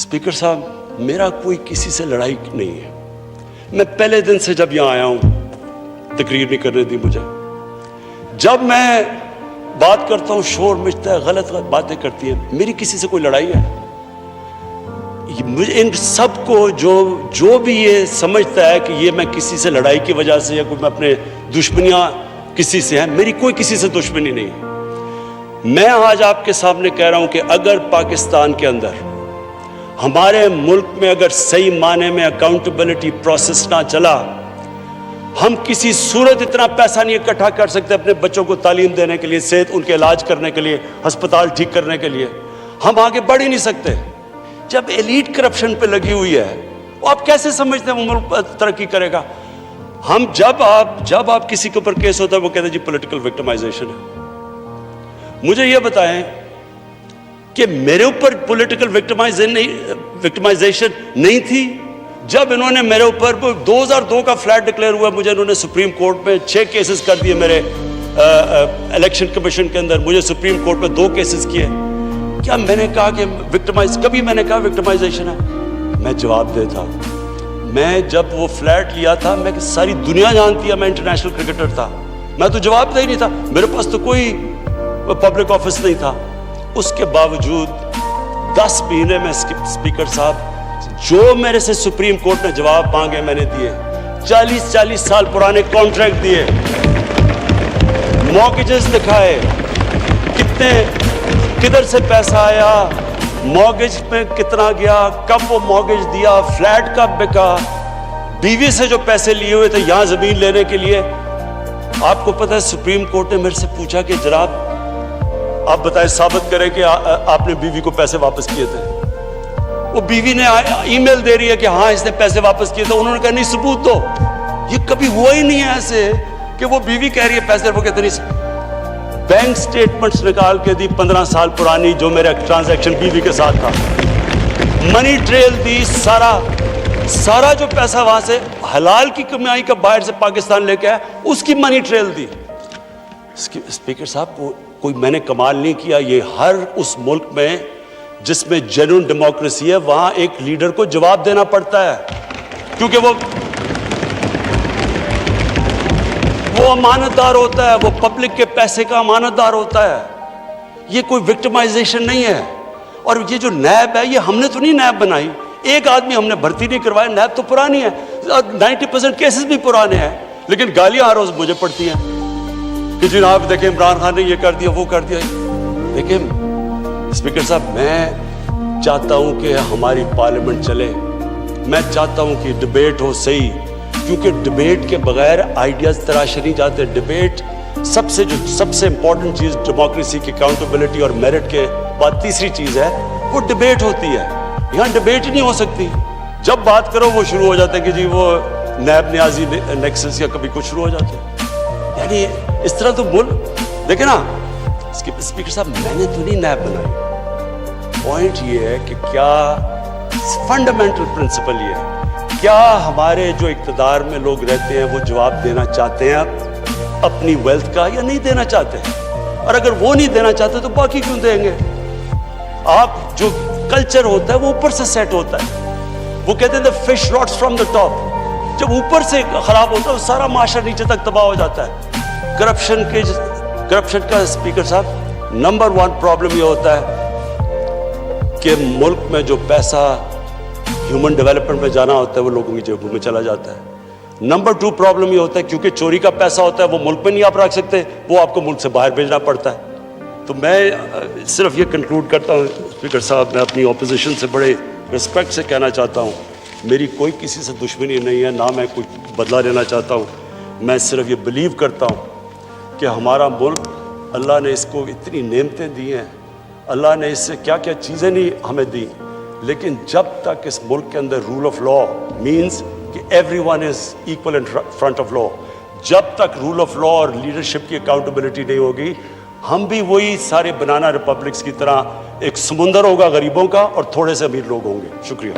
Speaker साहब, मेरा कोई किसी से लड़ाई नहीं है। मैं पहले दिन से जब यहाँ आया हूँ, तकरीर नहीं करने दी मुझे। जब मैं बात करता हूँ शोर मचता है, गलत गलत बातें करती है। मेरी किसी से कोई लड़ाई है? मुझे इन सबको जो भी ये समझता है कि ये मैं किसी से लड़ाई की वजह से या कोई मैं अपने दुश्मनियाँ किसी से हैं, मेरी कोई किसी से दुश्मनी नहीं है। मैं आज आपके सामने कह रहा हूँ कि अगर पाकिस्तान के अंदर, हमारे मुल्क में अगर सही माने में अकाउंटेबिलिटी प्रोसेस ना चला, हम किसी सूरत इतना पैसा नहीं इकट्ठा कर सकते अपने बच्चों को तालीम देने के लिए, सेहत उनके इलाज करने के लिए, अस्पताल ठीक करने के लिए। हम आगे बढ़ ही नहीं सकते। जब एलीट करप्शन पे लगी हुई है, वो आप कैसे समझते हैं वो मुल्क तरक्की करेगा? हम जब आप किसी के ऊपर केस होता है, वो कहते हैं जी पॉलिटिकल विक्टिमाइजेशन है। मुझे ये बताएं कि मेरे ऊपर पॉलिटिकल विक्टिमाइजेशन नहीं थी। जब इन्होंने मेरे ऊपर 2002 का फ्लैट डिक्लेयर हुआ, मुझे इन्होंने सुप्रीम कोर्ट में 6 केसेस कर दिए। मेरे इलेक्शन कमीशन के अंदर मुझे सुप्रीम कोर्ट में 2 केसेस किए। क्या मैंने कहा कि कभी मैंने कहा विक्टिमाइजेशन है? मैं जवाब देता। मैं जब वो फ्लैट लिया था, मैं सारी दुनिया जानती है मैं इंटरनेशनल क्रिकेटर था, मैं तो जवाब दे ही नहीं था। मेरे पास तो कोई पब्लिक ऑफिस नहीं था। उसके बावजूद 10 महीने में स्पीकर साहब, जो मेरे से सुप्रीम कोर्ट ने जवाब मांगे मैंने दिए। 40 साल पुराने कॉन्ट्रैक्ट दिए, मॉर्गेजेस दिखाए, किधर से पैसा आया, मॉर्गेज में कितना गया, कब वो मॉर्गेज दिया, फ्लैट कब बिका, बीवी से जो पैसे लिए हुए थे यहां जमीन लेने के लिए। आपको पता है सुप्रीम कोर्ट ने मेरे से पूछा कि जनाब आप बताएं, साबित करें कि आपने बीवी को पैसे वापस किए थे। वो बीवी ने ईमेल दे रही है कि हाँ इसने पैसे वापस किए थे। उन्होंने कहा नहीं, सबूत दो। ये कभी हुआ ही नहीं है ऐसे कि वो बीवी कह रही है पैसे, वो कहते नहीं। बैंक स्टेटमेंट्स निकाल के दी 15 साल पुरानी, जो मेरा ट्रांजैक्शन बीवी के साथ था। मनी ट्रेल दी, सारा जो पैसा वहां से हलाल की कमाई का बाहर से पाकिस्तान लेके आया, उसकी मनी ट्रेल दी। स्पीकर साहब, कोई मैंने कमाल नहीं किया। ये हर उस मुल्क में जिसमें जेन्युइन डेमोक्रेसी है, वहां एक लीडर को जवाब देना पड़ता है, क्योंकि वो अमानतदार होता है, वो पब्लिक के पैसे का अमानतदार होता है। ये कोई विक्टिमाइजेशन नहीं है। और ये जो नैब है, ये हमने तो नहीं नैब बनाई। एक आदमी हमने भर्ती नहीं करवाया। नैब तो पुरानी है, 90% केसेस भी पुराने हैं, लेकिन गालियां हर रोज मुझे पड़ती हैं कि जनाब देखें इमरान खान ने ये कर दिया, वो कर दिया। देखिए स्पीकर साहब, मैं चाहता हूं कि हमारी पार्लियामेंट चले। मैं चाहता हूं कि डिबेट हो सही, क्योंकि डिबेट के बगैर आइडियाज तराशे नहीं जाते। डिबेट सबसे इंपॉर्टेंट चीज डेमोक्रेसी की अकाउंटेबिलिटी और मेरिट के बाद तीसरी चीज है, वो डिबेट होती है। यहाँ डिबेट ही नहीं हो सकती। जब बात करो वो शुरू हो जाते हैं कि जी वो नैब न्याजी नेक्सस या कभी कुछ शुरू हो जाते हैं। यानी इस तरह तो मुल्क देखे ना। स्पीकर साहब, मैंने तो नहीं नैब बनाई। पॉइंट ये है कि क्या फंडामेंटल प्रिंसिपल ये है, क्या हमारे जो इक़्तिदार में लोग रहते हैं वो जवाब देना चाहते हैं अपनी वेल्थ का या नहीं देना चाहते हैं? और अगर वो नहीं देना चाहते तो बाकी क्यों देंगे? आप जो कल्चर होता है वो ऊपर से सेट होता है। वो कहते हैं the fish rots from the top. जब ऊपर से खराब होता है तो सारा माशरा नीचे तक तबाह हो जाता है। करप्शन का स्पीकर साहब नंबर 1 प्रॉब्लम ये होता है कि मुल्क में जो पैसा ह्यूमन डेवलपमेंट में जाना होता है वो लोगों की जेबों में चला जाता है। नंबर 2 प्रॉब्लम ये होता है क्योंकि चोरी का पैसा होता है वो मुल्क में नहीं आप रख सकते, वो आपको मुल्क से बाहर भेजना पड़ता है। तो मैं सिर्फ ये कंक्लूड करता हूँ स्पीकर साहब, मैं अपनी ऑपोजिशन से बड़े रिस्पेक्ट से कहना चाहता हूँ, मेरी कोई किसी से दुश्मनी नहीं है, ना मैं कुछ बदला लेना चाहता हूँ। मैं सिर्फ ये बिलीव करता हूँ कि हमारा मुल्क, अल्लाह ने इसको इतनी नेमतें दी हैं, अल्लाह ने इससे क्या क्या चीज़ें नहीं हमें दी, लेकिन जब तक इस मुल्क के अंदर रूल ऑफ लॉ मीन्स कि everyone is equal in front of law, जब तक रूल ऑफ लॉ और लीडरशिप की अकाउंटेबिलिटी नहीं होगी, हम भी वही सारे बनाना रिपब्लिक्स की तरह एक समुंदर होगा गरीबों का और थोड़े से अमीर लोग होंगे। शुक्रिया।